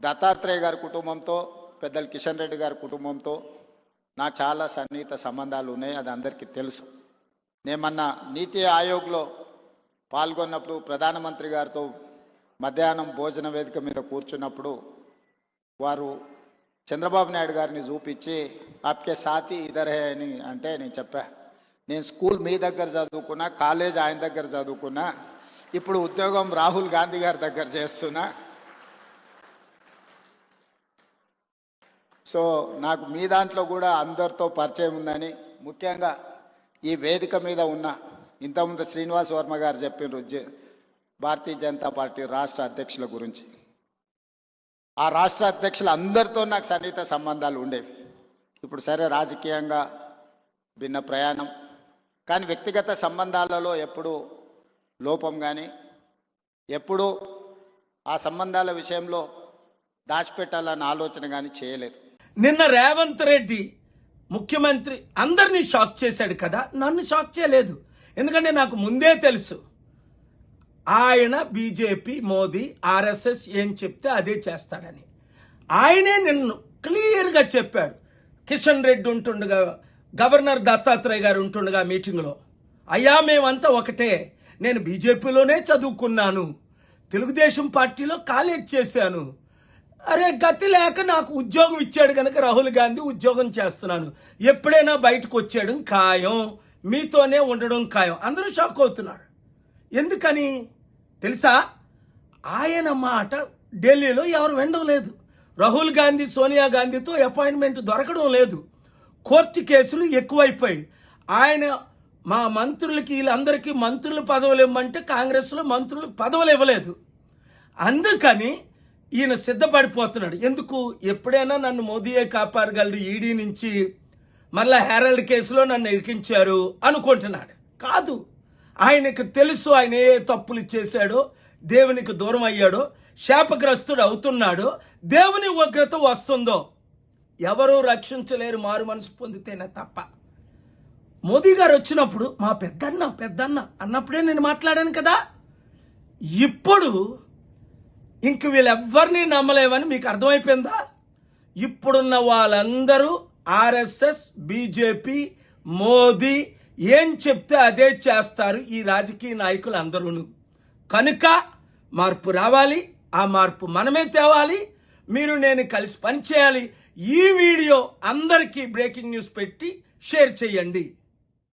దత్తాత్రేయ గారి కుటుంబంతో పెద్దలు కిషన్ రెడ్డి గారి కుటుంబంతో నా చాలా సన్నిహిత సంబంధాలు ఉన్నాయి. అది అందరికీ తెలుసు. నేను మొన్న నీతి ఆయోగ్లో పాల్గొన్నప్పుడు ప్రధానమంత్రి గారితో మధ్యాహ్నం భోజన వేదిక మీద కూర్చున్నప్పుడు వారు చంద్రబాబు నాయుడు గారిని చూపించి ఆప్కే సాథీ ఇదర్ హే అని అంటే నేను చెప్పా, నేను స్కూల్ మీ దగ్గర చదువుకున్నా, కాలేజ్ ఆయన దగ్గర చదువుకున్నా, ఇప్పుడు ఉద్యోగం రాహుల్ గాంధీ గారి దగ్గర చేస్తున్నా. సో నాకు మీ దాంట్లో కూడా అందరితో పరిచయం ఉందని, ముఖ్యంగా ఈ వేదిక మీద ఉన్న ఇంతకుముందు శ్రీనివాస్ వర్మ గారు చెప్పినారు భారతీయ జనతా పార్టీ రాష్ట్ర అధ్యక్షుల గురించి. ఆ రాష్ట్ర అధ్యక్షులు అందరితో నాకు సన్నిహిత సంబంధాలు ఉండేవి. ఇప్పుడు సరే రాజకీయంగా భిన్న ప్రయాణం, కానీ వ్యక్తిగత సంబంధాలలో ఎప్పుడు లోపం కానీ ఎప్పుడు ఆ సంబంధాల విషయంలో దాచిపెట్టాలన్న ఆలోచన కానీ చేయలేదు. నిన్న రేవంత్ రెడ్డి ముఖ్యమంత్రి అందరినీ షాక్ చేశాడు కదా, నన్ను షాక్ చేయలేదు. ఎందుకంటే నాకు ముందే తెలుసు ఆయన బీజేపీ, మోదీ, ఆర్ఎస్ఎస్ ఏం చెప్తే అదే చేస్తాడని. ఆయనే నిన్ను క్లియర్గా చెప్పాడు. కిషన్ రెడ్డి ఉంటుండగా, గవర్నర్ దత్తాత్రేయ గారు ఉంటుండగా మీటింగ్లో, అయ్యా మేమంతా ఒకటే, నేను బీజేపీలోనే చదువుకున్నాను, తెలుగుదేశం పార్టీలో కాలేజ్ చేశాను, అరే గతి లేక నాకు ఉద్యోగం ఇచ్చాడు కనుక రాహుల్ గాంధీ ఉద్యోగం చేస్తున్నాను, ఎప్పుడైనా బయటకు వచ్చాడు ఖాయం, మీతోనే ఉండడం ఖాయం. అందరూ షాక్ అవుతున్నారు. ఎందుకని తెలుసా? ఆయన మాట ఢిల్లీలో ఎవరు వినడం లేదు. రాహుల్ గాంధీ, సోనియా గాంధీతో అపాయింట్మెంట్ దొరకడం లేదు. కోర్టు కేసులు ఎక్కువైపోయి ఆయన మా మంత్రులకి వీళ్ళందరికీ మంత్రుల పదవులు ఇవ్వమంటే కాంగ్రెస్లో మంత్రులకు పదవులు ఇవ్వలేదు. అందుకని ఈయన సిద్ధపడిపోతున్నాడు. ఎందుకు? ఎప్పుడైనా నన్ను మోదీయే కాపాడగలరు, ఈడీ నుంచి మళ్ళా హెరాల్డ్ కేసులో నన్ను ఇరికించారు అనుకుంటున్నాడు. కాదు, ఆయనకు తెలుసు ఆయన ఏ తప్పులు చేశాడో, దేవునికి దూరం అయ్యాడో, శాపగ్రస్తుడు అవుతున్నాడో, దేవుని ఉగ్రత వస్తుందో ఎవరూ రక్షించలేరు మారు మనసు పొందితేనే తప్ప. మోదీ గారు వచ్చినప్పుడు మా పెద్దన్న అన్నప్పుడే నేను మాట్లాడాను కదా. ఇప్పుడు ఇంక వీళ్ళెవ్వరినీ నమ్మలేవని మీకు అర్థమైపోయిందా? ఇప్పుడున్న వాళ్ళందరూ ఆర్ఎస్ఎస్, బీజేపీ, మోదీ ఏం చెప్తే అదే చేస్తారు ఈ రాజకీయ నాయకులు అందరూను. కనుక మార్పు రావాలి, ఆ మార్పు మనమే తేవాలి. మీరు నేను కలిసి పనిచేయాలి. ఈ వీడియో అందరికీ బ్రేకింగ్ న్యూస్ పెట్టి షేర్ చేయండి.